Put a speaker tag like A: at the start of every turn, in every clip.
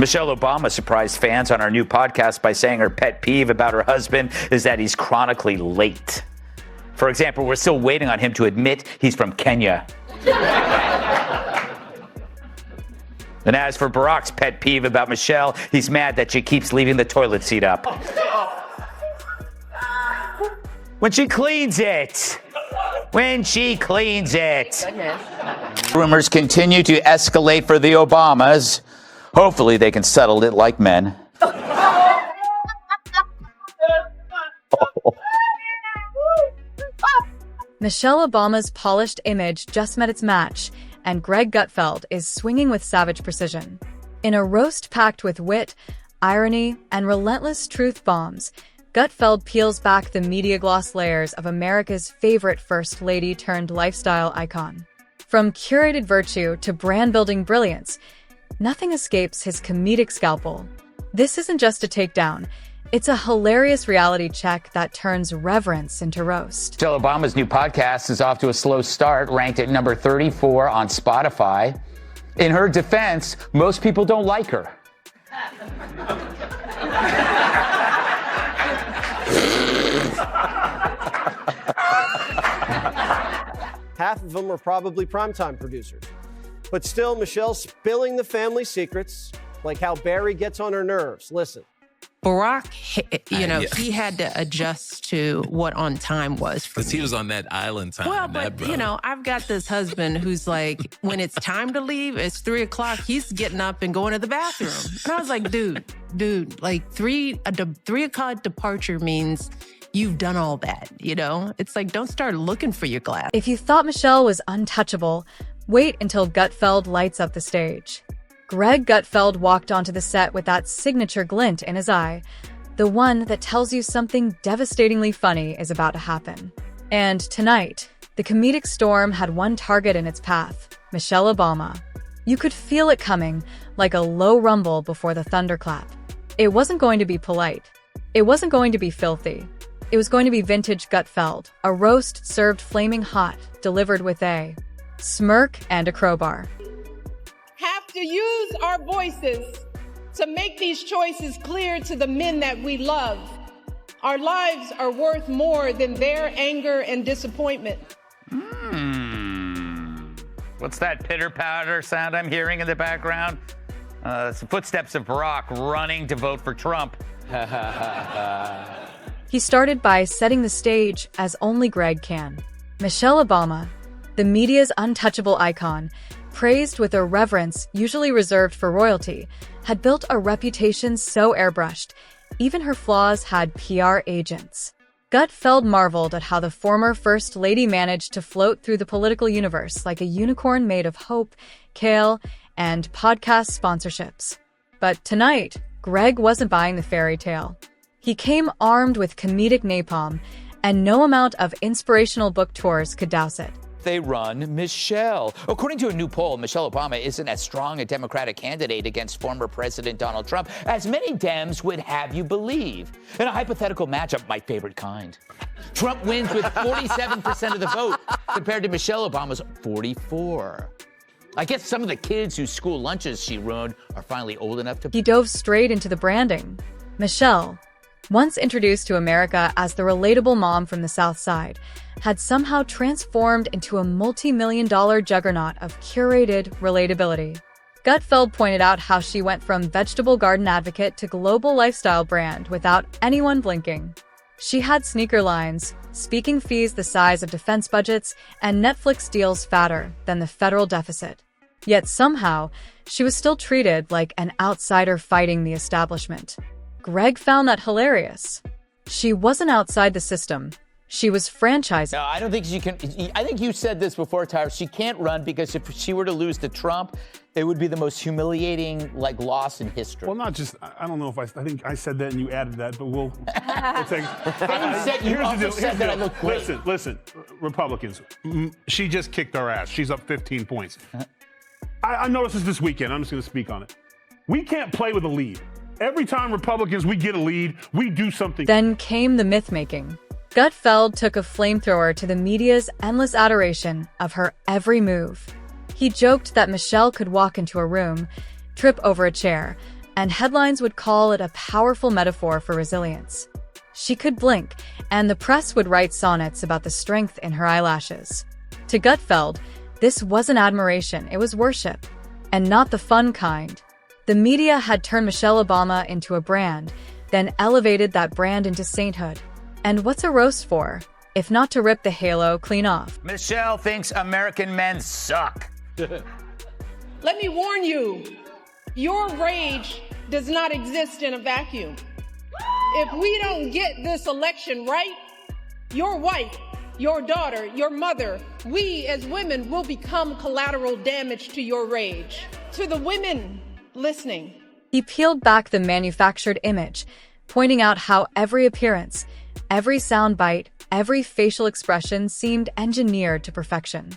A: Michelle Obama surprised fans on our new podcast by saying her pet peeve about her husband is that he's chronically late. For example, we're still waiting on him to admit he's from Kenya. And as for Barack's pet peeve about Michelle, he's mad that she keeps leaving the toilet seat up. When she cleans it. When she cleans it. Goodness. Rumors continue to escalate for the Obamas. Hopefully they can settle it like men.
B: Michelle Obama's polished image just met its match, and Greg Gutfeld is swinging with savage precision. In a roast packed with wit, irony, and relentless truth bombs, Gutfeld peels back the media gloss layers of America's favorite first lady turned lifestyle icon. From curated virtue to brand-building brilliance, nothing escapes his comedic scalpel. This isn't just a takedown. It's a hilarious reality check that turns reverence into roast.
A: Michelle Obama's new podcast is off to a slow start, ranked at number 34 on Spotify. In her defense, most people don't like her.
C: Half of them are probably primetime producers. But still, Michelle's spilling the family secrets, like how Barry gets on her nerves. Listen.
D: Barack, he had to adjust to what on time was for me.
E: Because he was on that island time.
D: Well, but, I've got this husband who's like, when it's time to leave, it's 3 o'clock, he's getting up and going to the bathroom. And I was like, dude, like 3 o'clock departure means you've done all that, It's like, don't start looking for your glass.
B: If you thought Michelle was untouchable, wait until Gutfeld lights up the stage. Greg Gutfeld walked onto the set with that signature glint in his eye, the one that tells you something devastatingly funny is about to happen. And tonight, the comedic storm had one target in its path, Michelle Obama. You could feel it coming, like a low rumble before the thunderclap. It wasn't going to be polite. It wasn't going to be filthy. It was going to be vintage Gutfeld, a roast served flaming hot, delivered with a smirk and a crowbar.
F: Have to use our voices to make these choices clear to the men that we love. Our lives are worth more than their anger and disappointment.
A: What's that pitter-patter sound I'm hearing in the background? It's the footsteps of Barack running to vote for Trump.
B: He started by setting the stage as only Greg can. Michelle Obama, the media's untouchable icon, praised with a reverence usually reserved for royalty, had built a reputation so airbrushed, even her flaws had PR agents. Gutfeld marveled at how the former First Lady managed to float through the political universe like a unicorn made of hope, kale, and podcast sponsorships. But tonight, Greg wasn't buying the fairy tale. He came armed with comedic napalm, and no amount of inspirational book tours could douse it.
A: They run Michelle. According to a new poll, Michelle Obama isn't as strong a Democratic candidate against former President Donald Trump as many Dems would have you believe. In a hypothetical matchup, my favorite kind. Trump wins with 47% of the vote compared to Michelle Obama's 44%. I guess some of the kids whose school lunches she ruined are finally old enough to...
B: He dove straight into the branding. Michelle, once introduced to America as the relatable mom from the South Side, had somehow transformed into a multi-million-dollar juggernaut of curated relatability. Gutfeld pointed out how she went from vegetable garden advocate to global lifestyle brand without anyone blinking. She had sneaker lines, speaking fees the size of defense budgets, and Netflix deals fatter than the federal deficit. Yet somehow, she was still treated like an outsider fighting the establishment. Greg found that hilarious. She wasn't outside the system. She was franchising.
A: No, I don't think she can. I think you said this before, Tyra. She can't run because if she were to lose to Trump, it would be the most humiliating, loss in history.
G: Well, not just, I don't know if I think I said that and you added that, but we'll take.
A: You also said that I look great.
G: Listen, Republicans, she just kicked our ass. She's up 15 points. I noticed this weekend. I'm just going to speak on it. We can't play with a lead. Every time Republicans, we get a lead, we do something.
B: Then came the myth-making. Gutfeld took a flamethrower to the media's endless adoration of her every move. He joked that Michelle could walk into a room, trip over a chair, and headlines would call it a powerful metaphor for resilience. She could blink, and the press would write sonnets about the strength in her eyelashes. To Gutfeld, this wasn't admiration, it was worship. And not the fun kind. The media had turned Michelle Obama into a brand, then elevated that brand into sainthood. And what's a roast for, if not to rip the halo clean off?
A: Michelle thinks American men suck.
F: Let me warn you, your rage does not exist in a vacuum. If we don't get this election right, your wife, your daughter, your mother, we as women will become collateral damage to your rage. To the women listening.
B: He peeled back the manufactured image, pointing out how every appearance, every soundbite, every facial expression seemed engineered to perfection.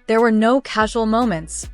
B: There were no casual moments.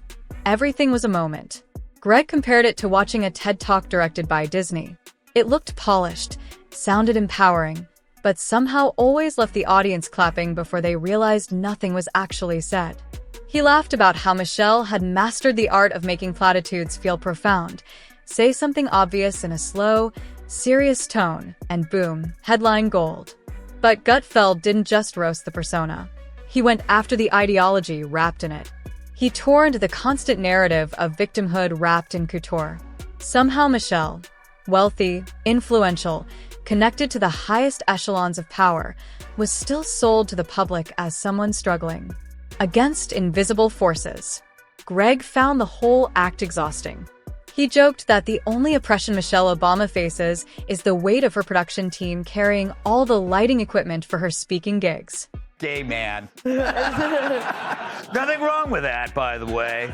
B: Everything was a moment. Greg compared it to watching a TED Talk directed by Disney. It looked polished, sounded empowering, but somehow always left the audience clapping before they realized nothing was actually said. He laughed about how Michelle had mastered the art of making platitudes feel profound, say something obvious in a slow, serious tone, and boom, headline gold. But Gutfeld didn't just roast the persona. He went after the ideology wrapped in it. He tore into the constant narrative of victimhood wrapped in couture. Somehow Michelle, wealthy, influential, connected to the highest echelons of power, was still sold to the public as someone struggling against invisible forces. Greg found the whole act exhausting. He joked that the only oppression Michelle Obama faces is the weight of her production team carrying all the lighting equipment for her speaking gigs.
A: Gay man. Nothing wrong with that, by the way.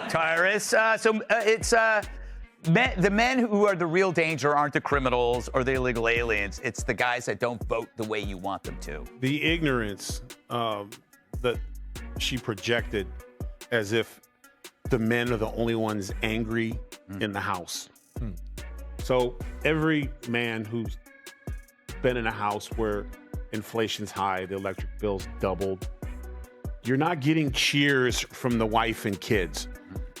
A: Tyrus. The men who are the real danger aren't the criminals or the illegal aliens. It's the guys that don't vote the way you want them to.
G: The ignorance that she projected as if the men are the only ones angry in the house. So every man who's been in a house where inflation's high, the electric bill's doubled, you're not getting cheers from the wife and kids.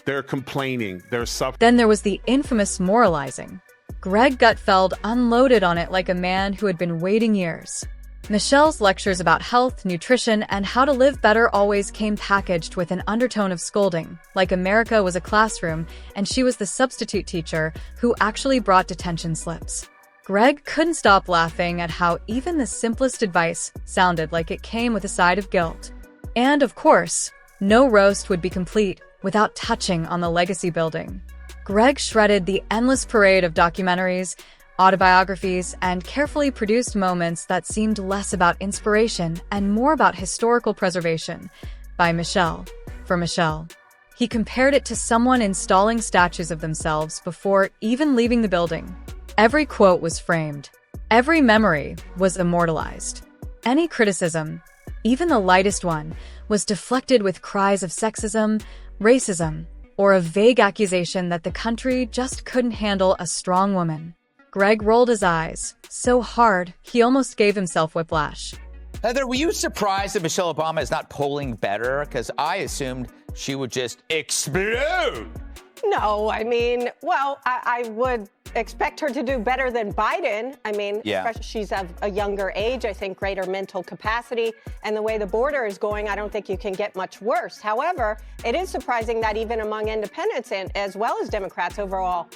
G: They're complaining, they're suffering.
B: Then there was the infamous moralizing. Greg Gutfeld unloaded on it like a man who had been waiting years. Michelle's lectures about health, nutrition, and how to live better always came packaged with an undertone of scolding, like America was a classroom and she was the substitute teacher who actually brought detention slips. Greg couldn't stop laughing at how even the simplest advice sounded like it came with a side of guilt. And of course, no roast would be complete without touching on the legacy building. Greg shredded the endless parade of documentaries, autobiographies, and carefully produced moments that seemed less about inspiration and more about historical preservation by Michelle, for Michelle. He compared it to someone installing statues of themselves before even leaving the building. Every quote was framed. Every memory was immortalized. Any criticism, even the lightest one, was deflected with cries of sexism, racism, or a vague accusation that the country just couldn't handle a strong woman. Greg rolled his eyes, so hard he almost gave himself whiplash.
A: Heather, were you surprised that Michelle Obama is not polling better? Because I assumed she would just explode.
E: No, I mean, well, I would expect her to do better than Biden. I mean, especially she's of a younger age, I think greater mental capacity. And the way the border is going, I don't think you can get much worse. However, it is surprising that even among independents and as well as Democrats overall,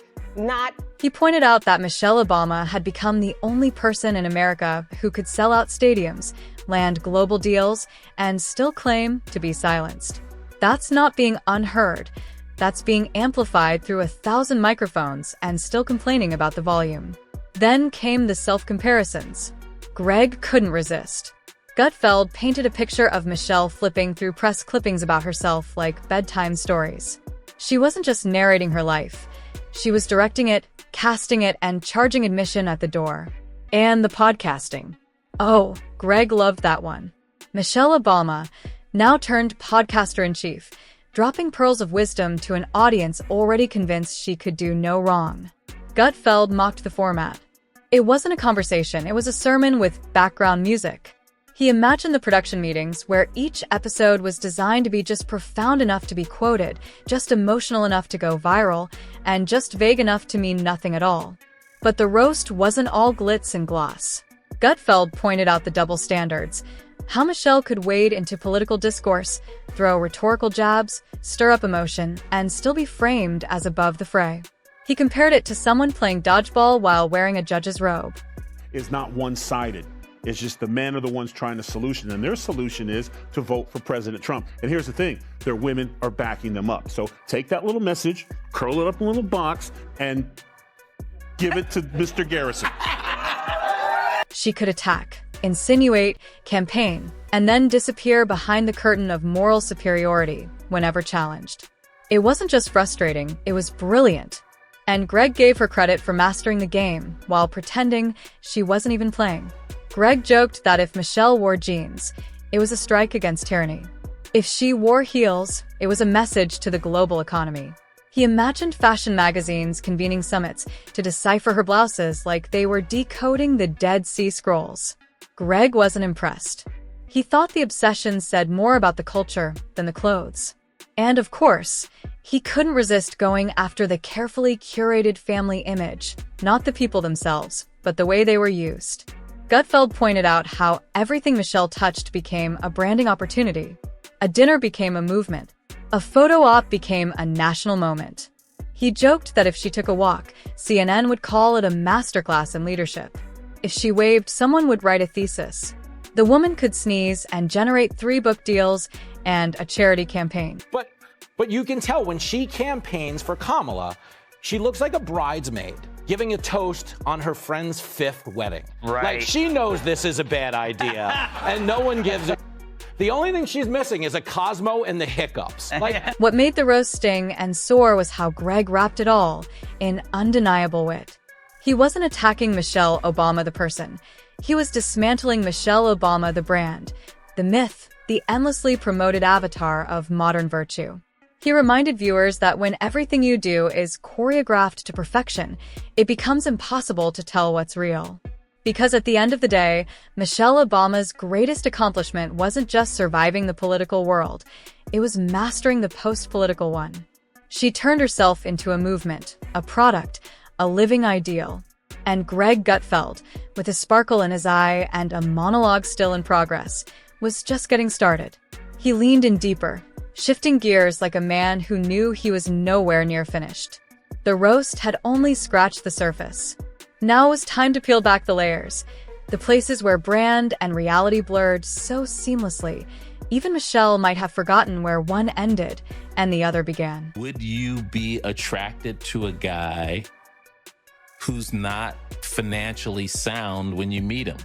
B: He pointed out that Michelle Obama had become the only person in America who could sell out stadiums, land global deals, and still claim to be silenced. That's not being unheard. That's being amplified through 1,000 microphones and still complaining about the volume. Then came the self-comparisons. Greg couldn't resist. Gutfeld painted a picture of Michelle flipping through press clippings about herself like bedtime stories. She wasn't just narrating her life. She was directing it, casting it, and charging admission at the door. And the podcasting. Oh, Greg loved that one. Michelle Obama, now turned podcaster-in-chief, dropping pearls of wisdom to an audience already convinced she could do no wrong. Gutfeld mocked the format. It wasn't a conversation, it was a sermon with background music. He imagined the production meetings where each episode was designed to be just profound enough to be quoted, just emotional enough to go viral, and just vague enough to mean nothing at all. But the roast wasn't all glitz and gloss. Gutfeld pointed out the double standards, how Michelle could wade into political discourse, throw rhetorical jabs, stir up emotion, and still be framed as above the fray. He compared it to someone playing dodgeball while wearing a judge's robe.
G: It's not one-sided. It's just the men are the ones trying to solution, and their solution is to vote for President Trump. And here's the thing, their women are backing them up. So take that little message, curl it up in a little box, and give it to Mr. Garrison.
B: She could attack, insinuate, campaign, and then disappear behind the curtain of moral superiority whenever challenged. It wasn't just frustrating, it was brilliant. And Greg gave her credit for mastering the game while pretending she wasn't even playing. Greg joked that if Michelle wore jeans, it was a strike against tyranny. If she wore heels, it was a message to the global economy. He imagined fashion magazines convening summits to decipher her blouses like they were decoding the Dead Sea Scrolls. Greg wasn't impressed. He thought the obsession said more about the culture than the clothes. And of course, he couldn't resist going after the carefully curated family image, not the people themselves, but the way they were used. Gutfeld pointed out how everything Michelle touched became a branding opportunity. A dinner became a movement. A photo op became a national moment. He joked that if she took a walk, CNN would call it a masterclass in leadership. If she waved, someone would write a thesis. The woman could sneeze and generate 3 book deals and a charity campaign.
H: But you can tell when she campaigns for Kamala, she looks like a bridesmaid giving a toast on her friend's 5th wedding.
A: Right.
H: Like, she knows this is a bad idea, and no one gives a... The only thing she's missing is a Cosmo and the hiccups. Like,
B: what made the roast sting and soar was how Greg wrapped it all in undeniable wit. He wasn't attacking Michelle Obama the person. He was dismantling Michelle Obama the brand, the myth, the endlessly promoted avatar of modern virtue. He reminded viewers that when everything you do is choreographed to perfection, it becomes impossible to tell what's real. Because at the end of the day, Michelle Obama's greatest accomplishment wasn't just surviving the political world, it was mastering the post-political one. She turned herself into a movement, a product, a living ideal. And Greg Gutfeld, with a sparkle in his eye and a monologue still in progress, was just getting started. He leaned in deeper, shifting gears like a man who knew he was nowhere near finished. The roast had only scratched the surface. Now it was time to peel back the layers, the places where brand and reality blurred so seamlessly, even Michelle might have forgotten where one ended and the other began.
I: Would you be attracted to a guy who's not financially sound when you meet him?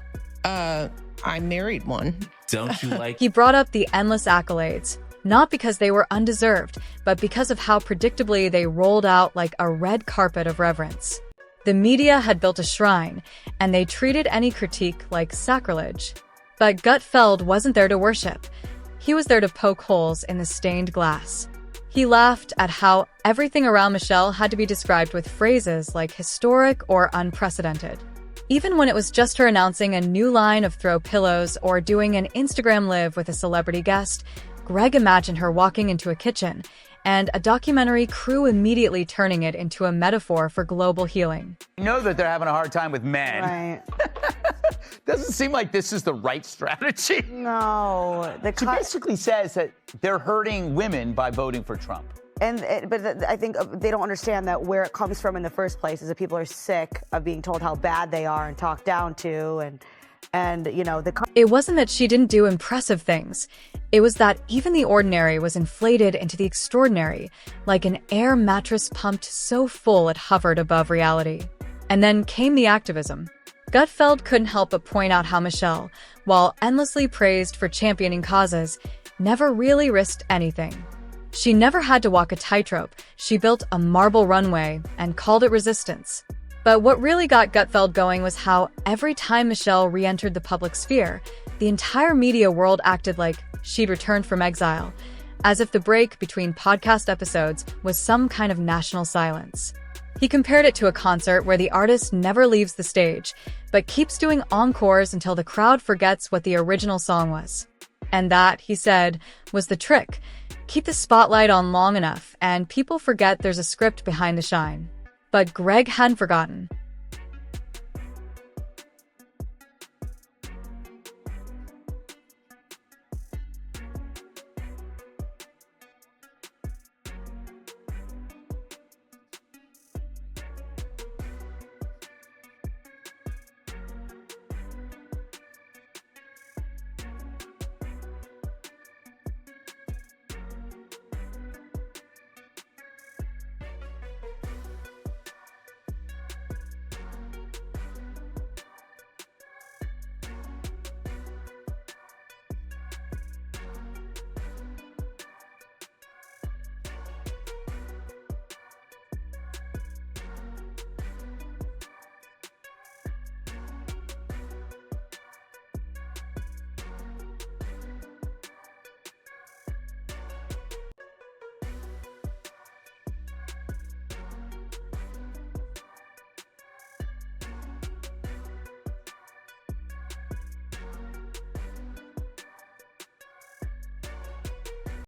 D: I married one.
I: Don't you like...
B: He brought up the endless accolades, not because they were undeserved, but because of how predictably they rolled out like a red carpet of reverence. The media had built a shrine, and they treated any critique like sacrilege. But Gutfeld wasn't there to worship. He was there to poke holes in the stained glass. He laughed at how everything around Michelle had to be described with phrases like historic or unprecedented. Even when it was just her announcing a new line of throw pillows or doing an Instagram live with a celebrity guest, Greg imagined her walking into a kitchen, and a documentary crew immediately turning it into a metaphor for global healing.
A: You know that they're having a hard time with men.
J: Right.
A: Doesn't seem like this is the right strategy.
J: No.
A: She basically says that they're hurting women by voting for Trump.
J: But I think they don't understand that where it comes from in the first place is that people are sick of being told how bad they are and talked down to, and you know,
B: It wasn't that she didn't do impressive things. It was that even the ordinary was inflated into the extraordinary, like an air mattress pumped so full it hovered above reality. And then came the activism. Gutfeld couldn't help but point out how Michelle, while endlessly praised for championing causes, never really risked anything. She never had to walk a tightrope. She built a marble runway and called it resistance. But what really got Gutfeld going was how every time Michelle re-entered the public sphere, the entire media world acted like she'd returned from exile, as if the break between podcast episodes was some kind of national silence. He compared it to a concert where the artist never leaves the stage, but keeps doing encores until the crowd forgets what the original song was. And that, he said, was the trick. Keep the spotlight on long enough, and people forget there's a script behind the shine. But Greg hadn't forgotten.